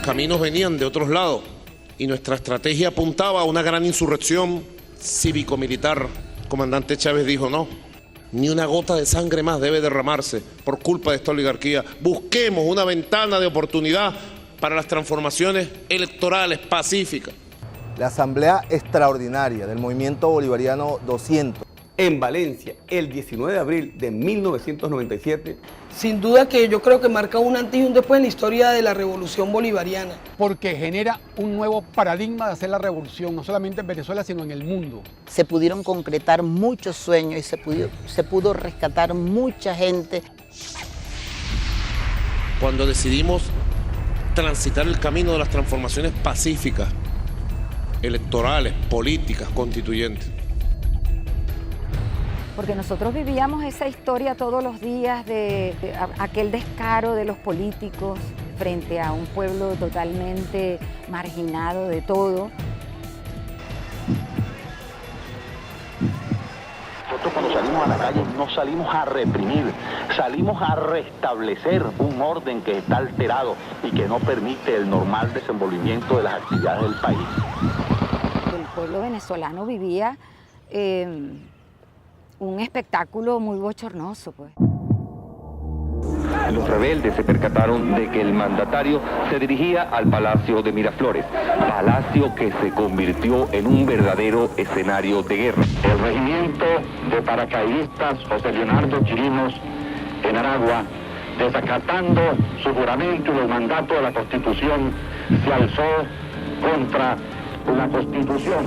caminos venían de otros lados y nuestra estrategia apuntaba a una gran insurrección cívico-militar. El comandante Chávez dijo: no, ni una gota de sangre más debe derramarse por culpa de esta oligarquía. Busquemos una ventana de oportunidad para las transformaciones electorales pacíficas. La Asamblea Extraordinaria del Movimiento Bolivariano 200. En Valencia, el 19 de abril de 1997. Sin duda que yo creo que marca un antes y un después en la historia de la revolución bolivariana. Porque genera un nuevo paradigma de hacer la revolución, no solamente en Venezuela, sino en el mundo. Se pudieron concretar muchos sueños y se pudo rescatar mucha gente. Cuando decidimos transitar el camino de las transformaciones pacíficas, electorales, políticas, constituyentes. Porque nosotros vivíamos esa historia todos los días de aquel descaro de los políticos frente a un pueblo totalmente marginado de todo. Nosotros cuando salimos a la calle no salimos a reprimir, salimos a restablecer un orden que está alterado y que no permite el normal desenvolvimiento de las actividades del país. El pueblo venezolano vivía un espectáculo muy bochornoso, pues. Los rebeldes se percataron de que el mandatario se dirigía al Palacio de Miraflores, palacio que se convirtió en un verdadero escenario de guerra. El regimiento de paracaidistas José Leonardo Chirinos en Aragua, desacatando su juramento y el mandato de la Constitución, se alzó contra la Constitución.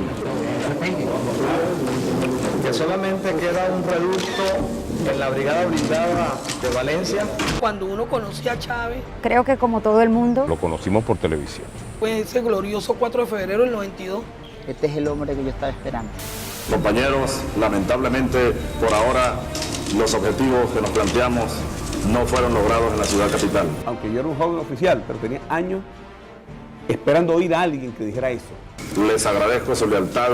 Que solamente queda un reducto en la Brigada Blindada de Valencia. Cuando uno conocía a Chávez, Creo que como todo el mundo, Lo conocimos por televisión. fue ese glorioso 4 de febrero del 92. Este es el hombre que yo estaba esperando. Compañeros, lamentablemente por ahora los objetivos que nos planteamos no fueron logrados en la ciudad capital. Aunque yo era un joven oficial, pero tenía años esperando oír a alguien que dijera eso. Les agradezco su lealtad,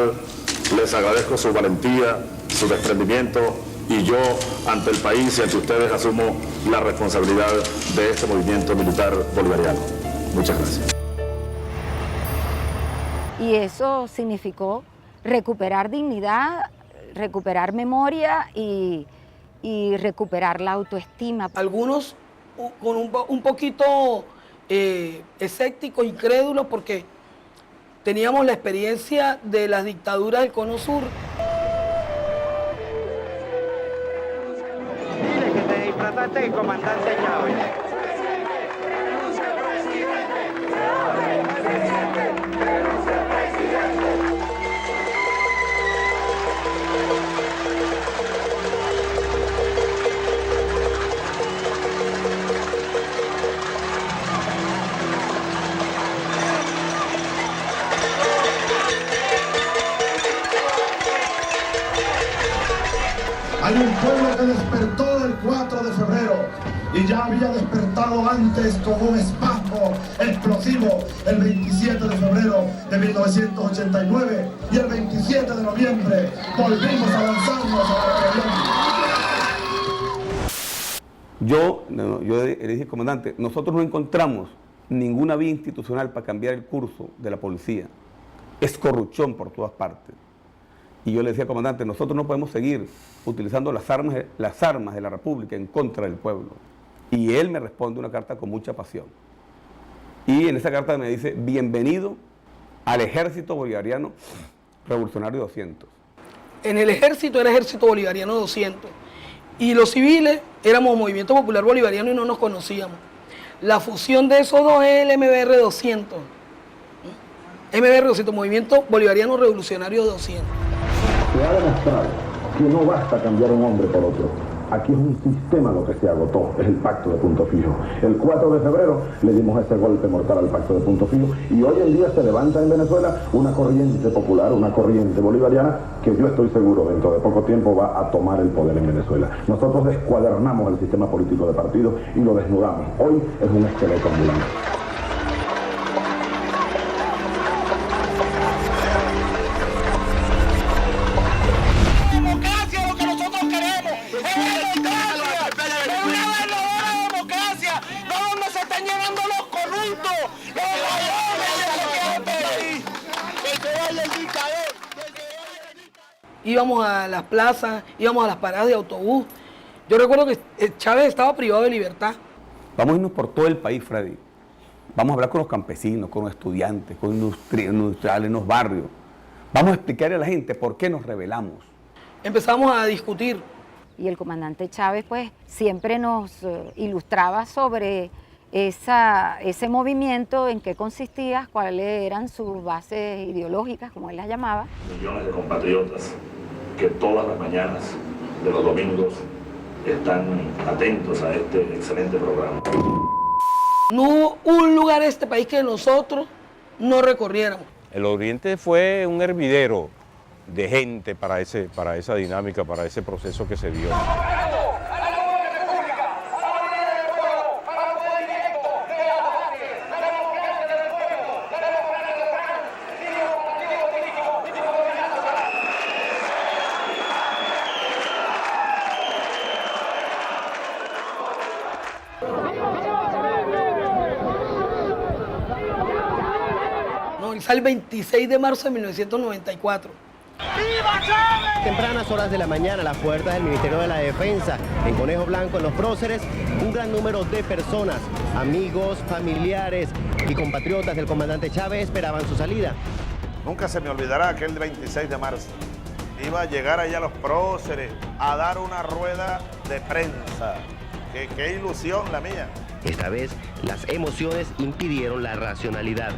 les agradezco su valentía, su desprendimiento, y yo ante el país y ante ustedes asumo la responsabilidad de este movimiento militar bolivariano. Muchas gracias. y eso significó recuperar dignidad, recuperar memoria y recuperar la autoestima. Algunos con un poquito escépticos, incrédulos, porque teníamos la experiencia de las dictaduras del Cono Sur. Dile que te disfrazaste del comandante Chávez. Hay un pueblo que despertó el 4 de febrero y ya había despertado antes con un espasmo explosivo el 27 de febrero de 1989 y el 27 de noviembre volvimos a lanzarnos a la rebelión. Yo le dije, comandante, nosotros no encontramos ninguna vía institucional para cambiar el curso de la policía. Es corrupción por todas partes. Y yo le decía, comandante, nosotros no podemos seguir utilizando las armas de la República en contra del pueblo. Y él me responde una carta con mucha pasión. Y en esa carta me dice, bienvenido al Ejército Bolivariano Revolucionario 200. En el ejército era Ejército Bolivariano 200. Y los civiles éramos Movimiento Popular Bolivariano y no nos conocíamos. La fusión de esos dos es el MBR 200. MBR 200, Movimiento Bolivariano Revolucionario 200. Se ha demostrado que no basta cambiar un hombre por otro. Aquí es un sistema lo que se agotó, es el pacto de Punto Fijo. El 4 de febrero le dimos ese golpe mortal al pacto de Punto Fijo y hoy en día se levanta en Venezuela una corriente popular, una corriente bolivariana que yo estoy seguro dentro de poco tiempo va a tomar el poder en Venezuela. Nosotros descuadernamos el sistema político de partidos y lo desnudamos. Hoy es un esqueleto ambulante. ¡Una verdadera democracia! ¡No donde se están llenando los corruptos! íbamos a las plazas, íbamos a las paradas de autobús. Yo recuerdo que Chávez estaba privado de libertad. Vamos a irnos por todo el país, Freddy. Vamos a hablar con los campesinos, con los estudiantes, con industriales en los barrios. Vamos a explicarle a la gente por qué nos rebelamos. Empezamos a discutir. Y el comandante Chávez pues siempre nos ilustraba sobre ese movimiento, en qué consistía, cuáles eran sus bases ideológicas, como él las llamaba. Millones de compatriotas que todas las mañanas de los domingos están atentos a este excelente programa. No hubo un lugar en este país que nosotros no recorriéramos. El Oriente fue un hervidero de gente para esa dinámica, para ese proceso que se dio. Sale el 26 de marzo de 1994. ¡Viva Chávez! Tempranas horas de la mañana, a las puertas del Ministerio de la Defensa, en Conejo Blanco, en Los Próceres, un gran número de personas, amigos, familiares y compatriotas del comandante Chávez esperaban su salida. Nunca se me olvidará aquel 26 de marzo. Iba a llegar allá a Los Próceres a dar una rueda de prensa. ¡Qué ilusión la mía! Esta vez, las emociones impidieron la racionalidad.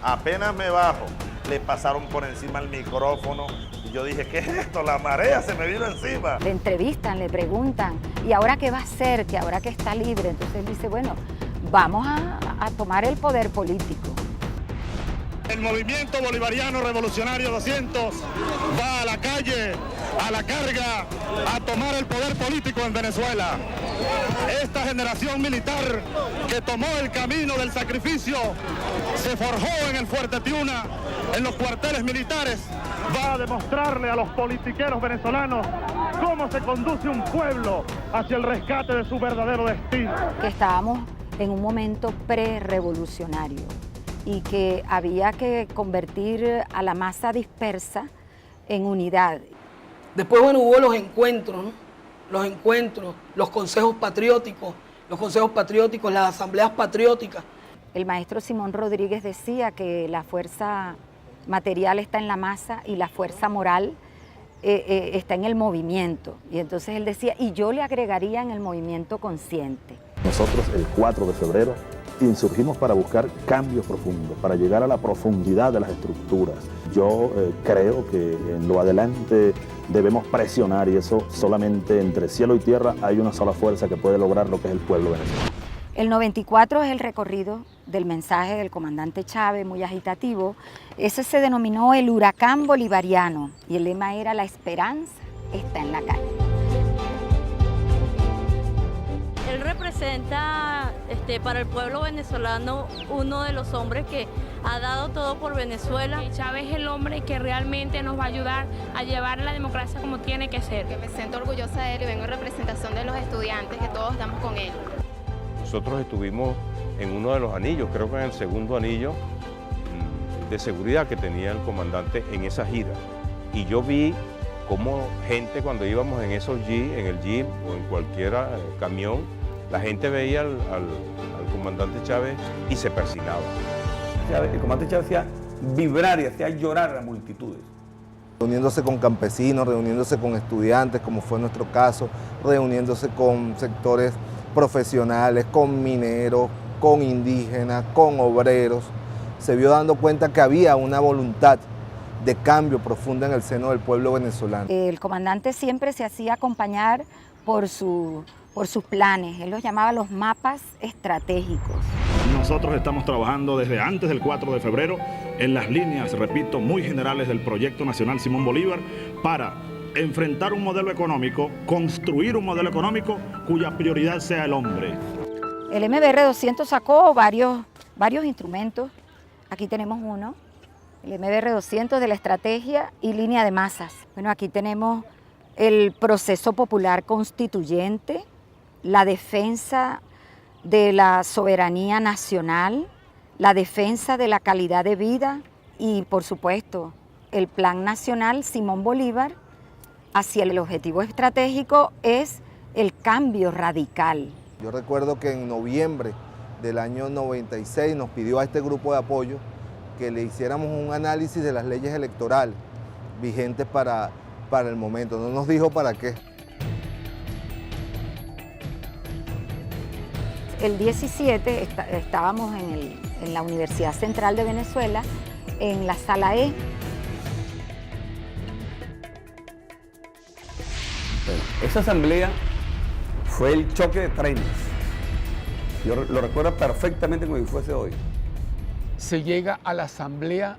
Apenas me bajo, le pasaron por encima el micrófono y yo dije, ¿qué es esto? La marea se me vino encima. Le entrevistan, le preguntan, ¿y ahora qué va a hacer? Que ahora que está libre. Entonces él dice, bueno, vamos a tomar el poder político. El movimiento bolivariano revolucionario 200 va a la calle, a la carga, a tomar el poder político en Venezuela. Esta generación militar que tomó el camino del sacrificio, se forjó en el Fuerte Tiuna, en los cuarteles militares, va a demostrarle a los politiqueros venezolanos cómo se conduce un pueblo hacia el rescate de su verdadero destino. Que estábamos en un momento pre-revolucionario y que había que convertir a la masa dispersa en unidad. Después, bueno, hubo los encuentros, ¿no? Los consejos patrióticos, las asambleas patrióticas. El maestro Simón Rodríguez decía que la fuerza material está en la masa y la fuerza moral está en el movimiento. Y entonces él decía, y yo le agregaría en el movimiento consciente. Nosotros el 4 de febrero insurgimos para buscar cambios profundos, para llegar a la profundidad de las estructuras. Yo creo que en lo adelante debemos presionar y eso solamente entre cielo y tierra hay una sola fuerza que puede lograr lo que es el pueblo venezolano. El 94 es el recorrido del mensaje del comandante Chávez, muy agitativo. Ese se denominó el huracán bolivariano y el lema era la esperanza está en la calle. Él representa para el pueblo venezolano uno de los hombres que ha dado todo por Venezuela. Y Chávez es el hombre que realmente nos va a ayudar a llevar la democracia como tiene que ser. Me siento orgullosa de él y vengo en representación de los estudiantes, que todos estamos con él. Nosotros estuvimos en uno de los anillos, creo que en el segundo anillo de seguridad que tenía el comandante en esa gira. Y yo vi cómo gente cuando íbamos en esos en el jeep o en cualquier camión, la gente veía al comandante Chávez y se persignaba. El comandante Chávez hacía vibrar y hacía llorar a multitudes. Reuniéndose con campesinos, reuniéndose con estudiantes, como fue nuestro caso, reuniéndose con sectores profesionales, con mineros, con indígenas, con obreros. Se vio dando cuenta que había una voluntad de cambio profunda en el seno del pueblo venezolano. El comandante siempre se hacía acompañar por sus planes, él los llamaba los mapas estratégicos. Nosotros estamos trabajando desde antes del 4 de febrero en las líneas, repito, muy generales del Proyecto Nacional Simón Bolívar para enfrentar un modelo económico, construir un modelo económico cuya prioridad sea el hombre. El MBR 200 sacó varios instrumentos, aquí tenemos uno, el MBR 200 de la estrategia y línea de masas. Bueno, aquí tenemos el proceso popular constituyente, la defensa de la soberanía nacional, la defensa de la calidad de vida y, por supuesto, el Plan Nacional Simón Bolívar hacia el objetivo estratégico es el cambio radical. Yo recuerdo que en noviembre del año 96 nos pidió a este grupo de apoyo que le hiciéramos un análisis de las leyes electorales vigentes para el momento. No nos dijo para qué. El 17 estábamos en la Universidad Central de Venezuela, en la Sala E. Esa asamblea fue el choque de trenes. Yo lo recuerdo perfectamente como si fuese hoy. Se llega a la asamblea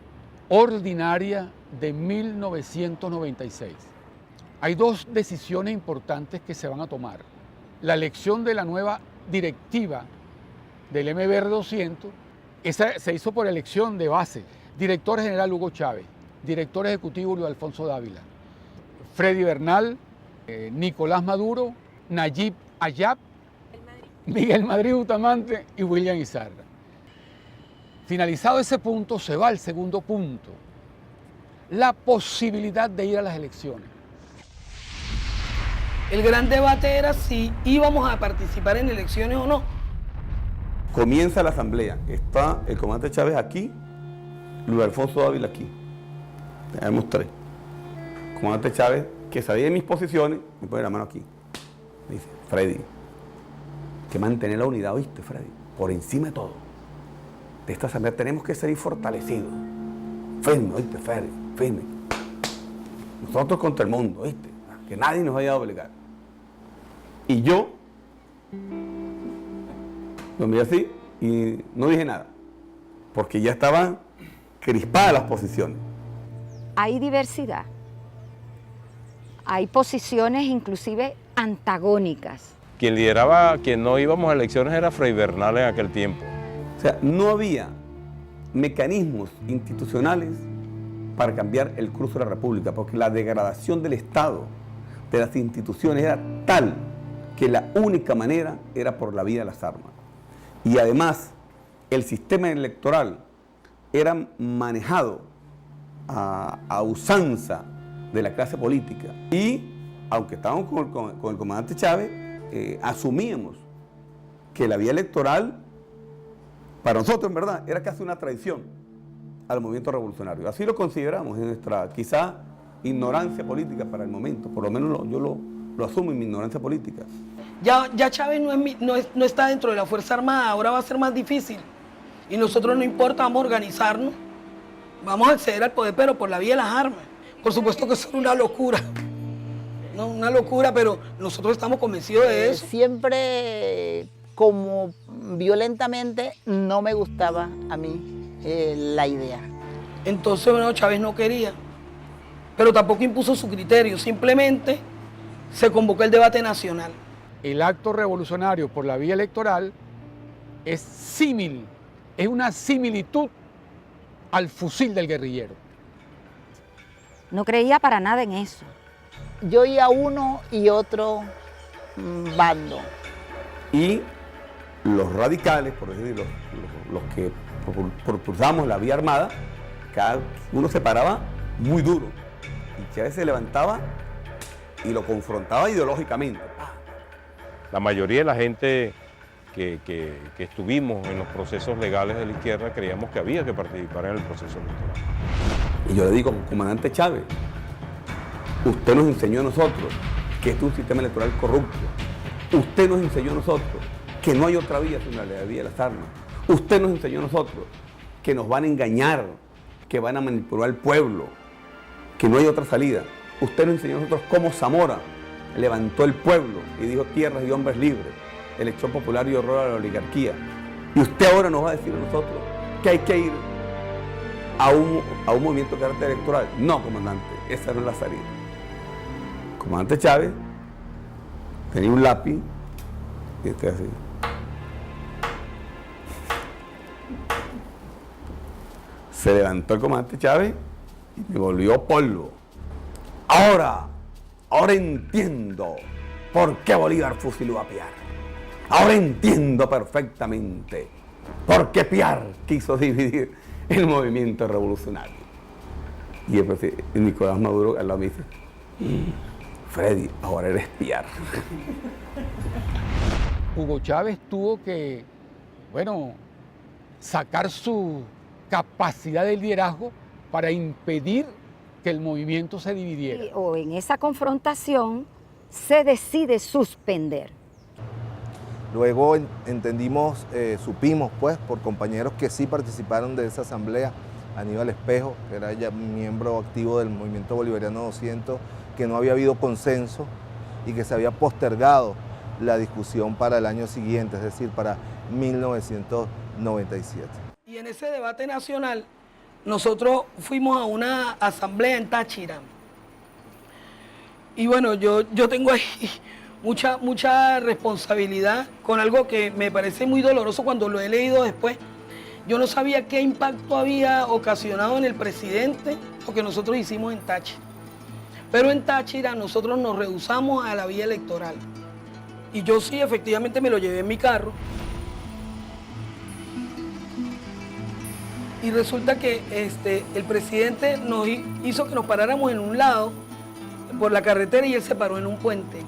ordinaria de 1996. Hay dos decisiones importantes que se van a tomar. La elección de la nueva directiva del MBR 200, esa se hizo por elección de base. Director general Hugo Chávez, director ejecutivo Luis Alfonso Dávila, Freddy Bernal, Nicolás Maduro, Nayib Ayab, Miguel Madrid Bustamante y William Izarra. Finalizado ese punto, se va al segundo punto, la posibilidad de ir a las elecciones. El gran debate era si íbamos a participar en elecciones o no. Comienza la asamblea, está el comandante Chávez aquí, Luis Alfonso Dávila aquí. Tenemos tres. El comandante Chávez, que sabía de mis posiciones, me pone la mano aquí. Me dice, Freddy, hay que mantener la unidad, ¿oíste, Freddy? Por encima de todo. De esta asamblea tenemos que seguir fortalecidos. Firme, ¿oíste, Freddy? Firme. Nosotros contra el mundo, ¿oíste? Que nadie nos vaya a obligar. Y yo lo miré así y no dije nada, porque ya estaban crispadas las posiciones. Hay diversidad, hay posiciones inclusive antagónicas. Quien lideraba, quien no íbamos a elecciones era Freddy Bernal en aquel tiempo. O sea, no había mecanismos institucionales para cambiar el curso de la República, porque la degradación del Estado, de las instituciones, era tal que la única manera era por la vía de las armas. Y además, el sistema electoral era manejado a usanza de la clase política. Y, aunque estábamos con el comandante Chávez, asumíamos que la vía electoral, para nosotros en verdad, era casi una traición al movimiento revolucionario. Así lo consideramos en nuestra, quizá, ignorancia política para el momento. Por lo menos yo lo asumo en mi ignorancia política. Ya Chávez no está dentro de la Fuerza Armada, ahora va a ser más difícil. Y nosotros no importa, vamos a organizarnos, vamos a acceder al poder, pero por la vía de las armas. Por supuesto que es una locura, ¿no? Una locura, pero nosotros estamos convencidos de eso. Siempre, como violentamente, no me gustaba a mí la idea. Entonces, bueno, Chávez no quería, pero tampoco impuso su criterio, simplemente se convocó el debate nacional. El acto revolucionario por la vía electoral es símil, es una similitud al fusil del guerrillero. No creía para nada en eso. Yo iba uno y otro bando. Y los radicales, por decir, los que propulsamos la vía armada, cada uno se paraba muy duro. Y Chávez se levantaba y lo confrontaba ideológicamente. La mayoría de la gente que estuvimos en los procesos legales de la izquierda creíamos que había que participar en el proceso electoral. Y yo le digo, comandante Chávez, usted nos enseñó a nosotros que este es un sistema electoral corrupto. Usted nos enseñó a nosotros que no hay otra vía sino la vía de las armas. Usted nos enseñó a nosotros que nos van a engañar, que van a manipular al pueblo, que no hay otra salida. Usted nos enseñó a nosotros cómo Zamora levantó el pueblo y dijo tierras y hombres libres, elección popular y horror a la oligarquía. Y usted ahora nos va a decir a nosotros que hay que ir a un movimiento de carácter electoral. No, comandante, esa no es la salida. El comandante Chávez tenía un lápiz y así. Se levantó el comandante Chávez y me volvió polvo. Ahora entiendo por qué Bolívar fusiló a Piar. Ahora entiendo perfectamente por qué Piar quiso dividir el movimiento revolucionario. Y el Nicolás Maduro al lado me dice, Freddy, ahora era espiar. Hugo Chávez tuvo que, bueno, sacar su capacidad de liderazgo para impedir que el movimiento se dividiera. O en esa confrontación se decide suspender. Luego entendimos, supimos pues por compañeros que sí participaron de esa asamblea, Aníbal Espejo, que era ya miembro activo del Movimiento Bolivariano 200, que no había habido consenso y que se había postergado la discusión para el año siguiente, es decir, para 1997. Y en ese debate nacional, nosotros fuimos a una asamblea en Táchira. Y bueno, yo tengo ahí mucha responsabilidad con algo que me parece muy doloroso cuando lo he leído después. Yo no sabía qué impacto había ocasionado en el presidente lo que nosotros hicimos en Táchira. Pero en Táchira nosotros nos rehusamos a la vía electoral. Y yo sí, efectivamente, me lo llevé en mi carro. Y resulta que el presidente nos hizo que nos paráramos en un lado por la carretera y él se paró en un puente.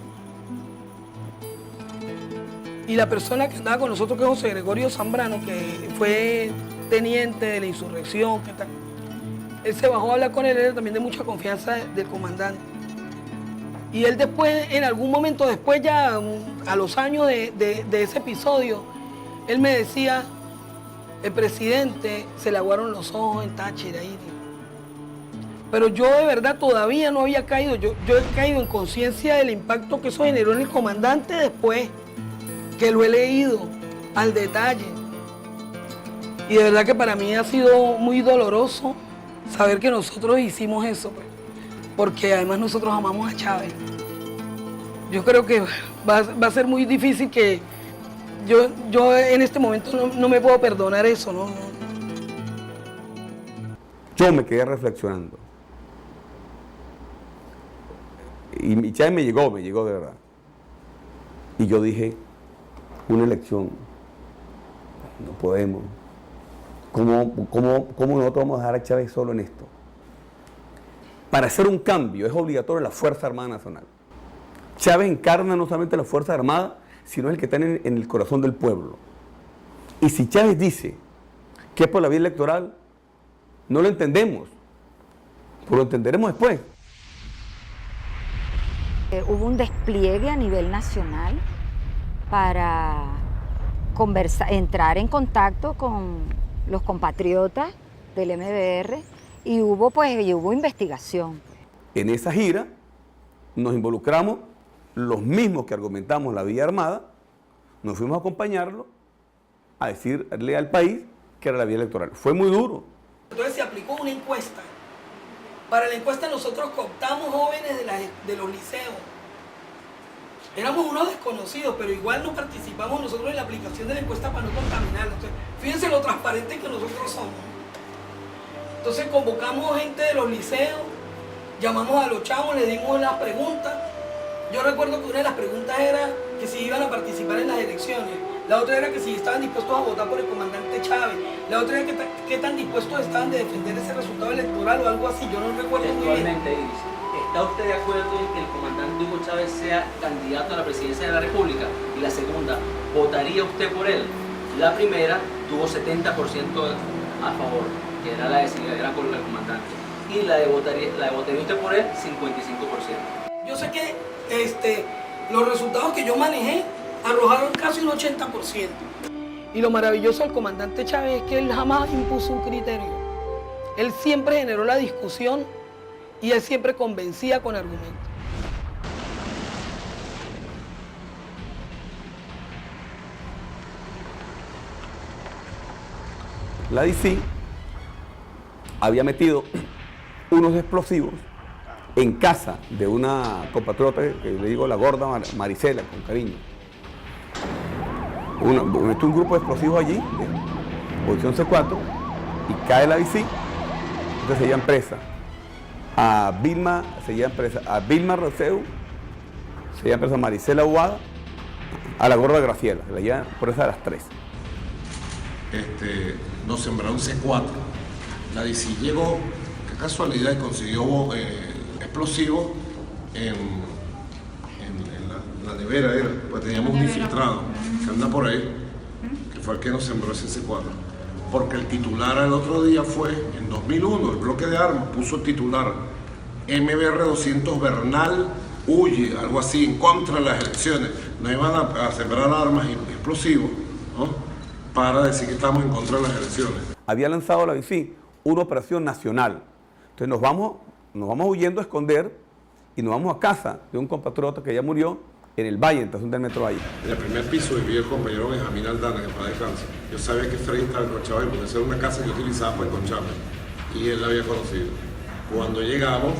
Y la persona que andaba con nosotros, que es José Gregorio Zambrano, que fue teniente de la insurrección, ¿qué tal? Él se bajó a hablar con él, era también de mucha confianza del comandante. Y él después, en algún momento después, ya a los años de ese episodio, él me decía, el presidente se le aguaron los ojos en Táchira. Pero yo de verdad todavía no había caído, yo he caído en conciencia del impacto que eso generó en el comandante después, que lo he leído al detalle. Y de verdad que para mí ha sido muy doloroso saber que nosotros hicimos eso, pues, porque además nosotros amamos a Chávez. Yo creo que va a ser muy difícil que yo en este momento no me puedo perdonar eso, ¿no? Yo me quedé reflexionando. Y Chávez me llegó de verdad. Y yo dije, una elección, no podemos. ¿Cómo nosotros vamos a dejar a Chávez solo en esto? Para hacer un cambio es obligatorio la Fuerza Armada Nacional. Chávez encarna no solamente la Fuerza Armada, sino es el que está en el corazón del pueblo. Y si Chávez dice que es por la vía electoral, no lo entendemos, pero lo entenderemos después. Hubo un despliegue a nivel nacional para entrar en contacto con los compatriotas del MBR y hubo investigación. En esa gira nos involucramos los mismos que argumentamos la vía armada, nos fuimos a acompañarlo a decirle al país que era la vía electoral. Fue muy duro. Entonces se aplicó una encuesta. Para la encuesta nosotros cooptamos jóvenes de los liceos. Éramos unos desconocidos, pero igual no participamos nosotros en la aplicación de la encuesta para no contaminarla. Entonces, fíjense lo transparente que nosotros somos. Entonces convocamos gente de los liceos, llamamos a los chavos, les dimos las preguntas. Yo recuerdo que una de las preguntas era que si iban a participar en las elecciones. La otra era que si estaban dispuestos a votar por el comandante Chávez. La otra era qué tan dispuestos estaban de defender ese resultado electoral o algo así. Yo no recuerdo muy bien. ¿Está usted de acuerdo en que el comandante Hugo Chávez sea candidato a la presidencia de la República? Y la segunda, ¿votaría usted por él? La primera tuvo 70% a favor, que era la decidida, era por el comandante. Y la de votaría usted por él, 55%. Yo sé que los resultados que yo manejé arrojaron casi un 80%. Y lo maravilloso del comandante Chávez es que él jamás impuso un criterio. Él siempre generó la discusión y él siempre convencía con argumentos. La DC había metido unos explosivos en casa de una compatriota, que le digo la gorda Marisela, con cariño. Metió un grupo de explosivos allí, de posición C4, y cae la DC, entonces se llevan presa a Vilma, Roseu, se llevan presa a Marisela Aguada, a la gorda Graciela, se la llevan presa a las 3. Nos sembraron C4. La DC llegó, qué casualidad, y consiguió explosivos nevera era, pues teníamos un infiltrado que anda por ahí, que fue el que nos sembró ese C4. Porque el titular el otro día fue, en 2001, el bloque de armas puso titular MBR 200 Bernal huye, algo así, en contra de las elecciones. No iban a sembrar armas y explosivos, ¿no?, para decir que estamos en contra de las elecciones. Había lanzado la BICIN una operación nacional. Entonces nos vamos huyendo a esconder y nos vamos a casa de un compatriota que ya murió en el Valle, en estación del Metro Valle. En el primer piso vivía el compañero Benjamín Aldana, que para descanso. Yo sabía que Freddy estaba enconchado ahí, porque esa era una casa que utilizaba para encocharme. Y él la había conocido. Cuando llegamos,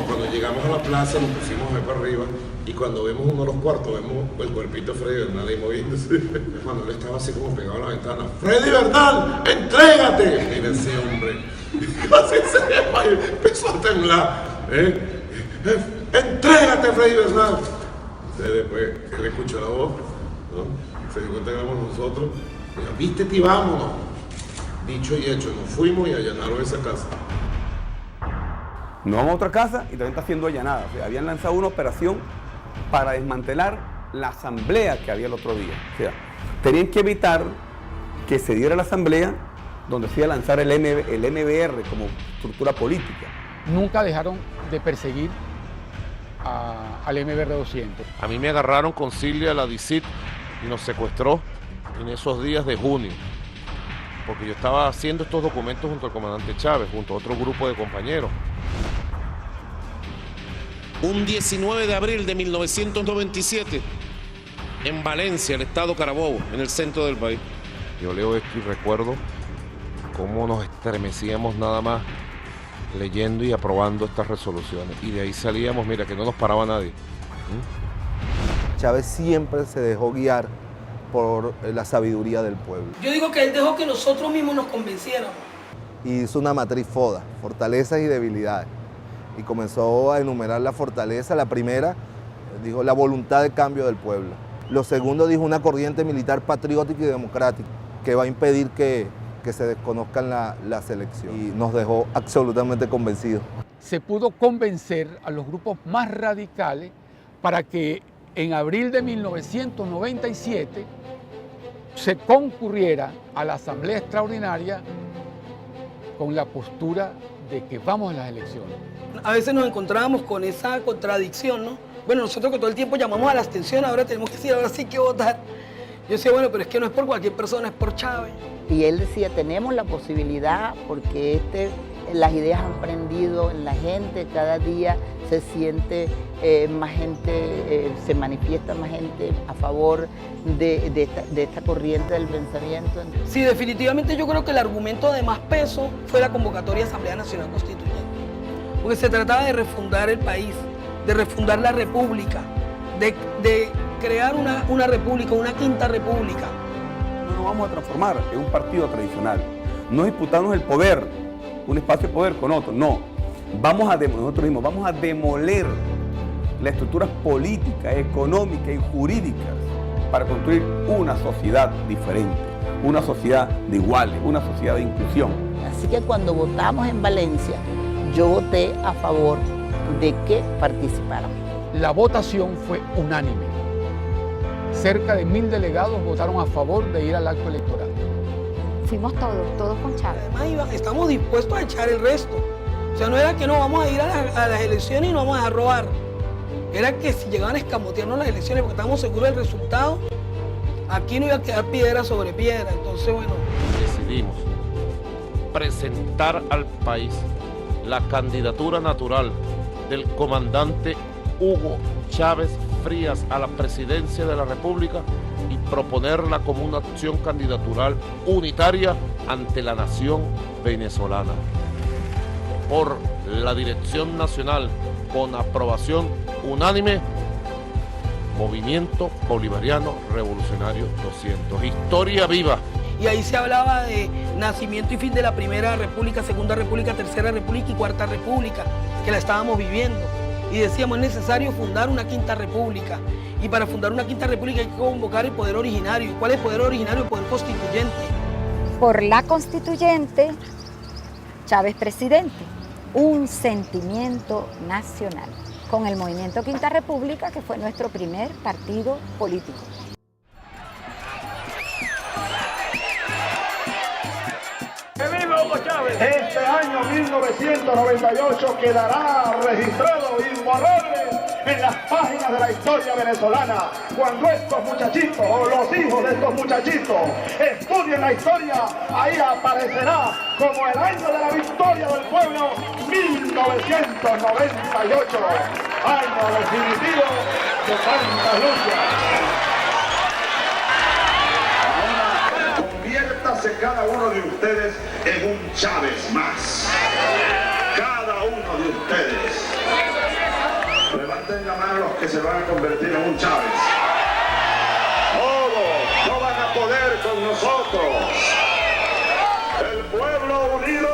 cuando llegamos a la plaza nos pusimos a ver para arriba y cuando vemos uno de los cuartos, vemos el cuerpito de Freddy Bernal ahí moviéndose. Cuando él estaba así como pegado a la ventana, ¡Freddy Bernal, entrégate! Y ese hombre, así se llama, y empezó a temblar. ¡Entrégate, Freddy Bernal! Entonces después él escuchó la voz, ¿no?, se dio cuenta que éramos nosotros, dijo, vístete y vámonos. Dicho y hecho, nos fuimos y allanaron esa casa. Nos vamos a otra casa y también está siendo allanada. O sea, habían lanzado una operación para desmantelar la asamblea que había el otro día. O sea, tenían que evitar que se diera la asamblea donde se iba a lanzar el MBR como estructura política. Nunca dejaron de perseguir al MBR 200. A mí me agarraron con Silvia, la DICIT, y nos secuestró en esos días de junio, porque yo estaba haciendo estos documentos junto al comandante Chávez, junto a otro grupo de compañeros. Un 19 de abril de 1997, en Valencia, el estado Carabobo, en el centro del país. Yo leo esto y recuerdo cómo nos estremecíamos nada más leyendo y aprobando estas resoluciones. Y de ahí salíamos, mira, que no nos paraba nadie. Chávez siempre se dejó guiar por la sabiduría del pueblo. Yo digo que él dejó que nosotros mismos nos convenciéramos. Y hizo una matriz FODA, fortalezas y debilidades. Y comenzó a enumerar la fortaleza. La primera dijo la voluntad de cambio del pueblo. Lo segundo dijo una corriente militar patriótica y democrática que va a impedir que se desconozcan las elecciones. Y nos dejó absolutamente convencidos. Se pudo convencer a los grupos más radicales para que en abril de 1997 se concurriera a la Asamblea Extraordinaria con la postura de que vamos a las elecciones. A veces nos encontrábamos con esa contradicción, ¿no? Bueno, nosotros que todo el tiempo llamamos a la abstención, ahora tenemos que decir, ahora sí que votar. Yo decía, bueno, pero es que no es por cualquier persona, es por Chávez. Y él decía, tenemos la posibilidad porque las ideas han prendido en la gente, cada día se siente más gente, se manifiesta más gente a favor de esta corriente del pensamiento. Sí, definitivamente yo creo que el argumento de más peso fue la convocatoria de Asamblea Nacional Constituyente, porque se trataba de refundar el país, de refundar la república, de crear una república, una quinta república. No nos vamos a transformar en un partido tradicional, no disputarnos el poder, un espacio de poder con otro, no. Nosotros mismos vamos a demoler las estructuras políticas, económicas y jurídicas para construir una sociedad diferente, una sociedad de iguales, una sociedad de inclusión. Así que cuando votamos en Valencia, yo voté a favor de que participáramos. La votación fue unánime. Cerca de 1000 delegados votaron a favor de ir al acto electoral. Fuimos todos con Chávez. Además, estamos dispuestos a echar el resto. O sea, no era que no vamos a ir a las elecciones y no vamos a robar. Era que si llegaban a escamotearnos las elecciones porque estábamos seguros del resultado, aquí no iba a quedar piedra sobre piedra. Entonces, bueno. Decidimos presentar al país la candidatura natural del comandante Hugo Chávez Frías a la presidencia de la República y proponerla como una acción candidatural unitaria ante la nación venezolana. Por la dirección nacional, con aprobación unánime, Movimiento Bolivariano Revolucionario 200. Historia viva. Y ahí se hablaba de nacimiento y fin de la Primera República, Segunda República, Tercera República y Cuarta República, que la estábamos viviendo. Y decíamos, es necesario fundar una Quinta República. Y para fundar una Quinta República hay que convocar el poder originario. ¿Cuál es el poder originario? El poder constituyente. Por la constituyente, Chávez presidente. Un sentimiento nacional. con el Movimiento Quinta República, que fue nuestro primer partido político. Este año 1998 quedará registrado imborrable en las páginas de la historia venezolana. Cuando estos muchachitos o los hijos de estos muchachitos estudien la historia, ahí aparecerá como el año de la victoria del pueblo, 1998, año definitivo de tantas luchas. Conviértase cada uno de ustedes en un Chávez más. Cada uno de ustedes. Levanten la mano los que se van a convertir en un Chávez. Todos no van a poder con nosotros. El pueblo unido.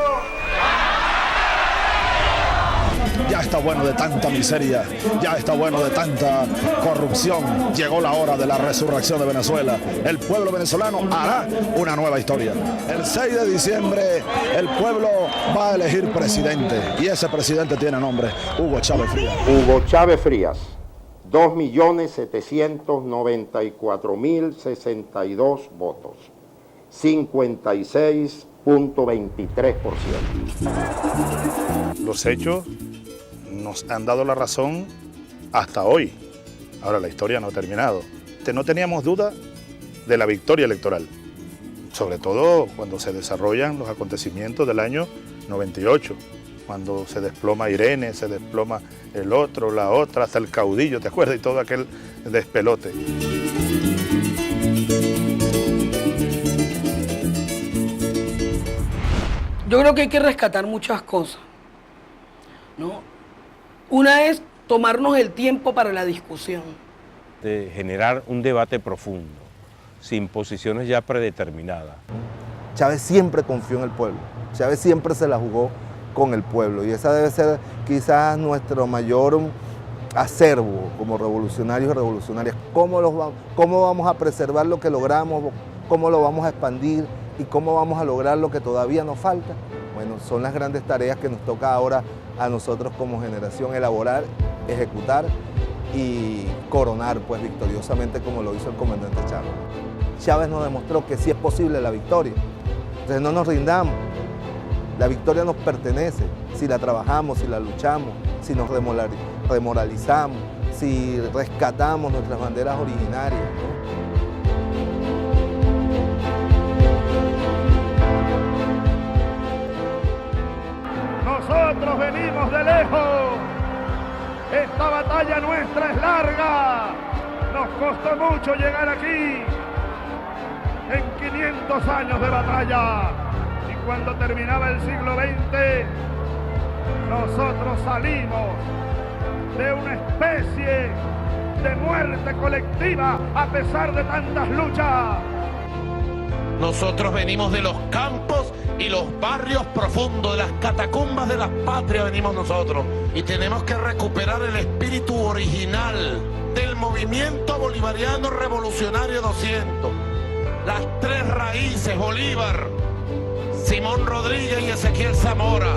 Ya está bueno de tanta miseria, ya está bueno de tanta corrupción. Llegó la hora de la resurrección de Venezuela. El pueblo venezolano hará una nueva historia. El 6 de diciembre el pueblo va a elegir presidente y ese presidente tiene nombre: Hugo Chávez Frías. Hugo Chávez Frías, 2.794.062 votos, 56.23%. Los hechos nos han dado la razón hasta hoy. Ahora la historia no ha terminado. No teníamos duda de la victoria electoral, sobre todo cuando se desarrollan los acontecimientos del año 98, cuando se desploma Irene, se desploma el otro, la otra, hasta el caudillo, ¿te acuerdas? Y todo aquel despelote. Yo creo que hay que rescatar muchas cosas, ¿no? Una es tomarnos el tiempo para la discusión. De generar un debate profundo, sin posiciones ya predeterminadas. Chávez siempre confió en el pueblo, Chávez siempre se la jugó con el pueblo y esa debe ser quizás nuestro mayor acervo como revolucionarios y revolucionarias. ¿Cómo vamos a preservar lo que logramos? ¿Cómo lo vamos a expandir? ¿Y cómo vamos a lograr lo que todavía nos falta? Bueno, son las grandes tareas que nos toca ahora a nosotros como generación elaborar, ejecutar y coronar pues victoriosamente como lo hizo el comandante Chávez. Chávez nos demostró que sí es posible la victoria. Entonces no nos rindamos. La victoria nos pertenece si la trabajamos, si la luchamos, si nos remoralizamos, si rescatamos nuestras banderas originarias, ¿no? Nosotros venimos de lejos. Esta batalla nuestra es larga. Nos costó mucho llegar aquí. En 500 años de batalla. Y cuando terminaba el siglo XX, nosotros salimos de una especie de muerte colectiva a pesar de tantas luchas. Nosotros venimos de los campos y los barrios profundos, de las catacumbas de las patrias venimos nosotros. Y tenemos que recuperar el espíritu original del movimiento bolivariano revolucionario 200. Las tres raíces, Bolívar, Simón Rodríguez y Ezequiel Zamora.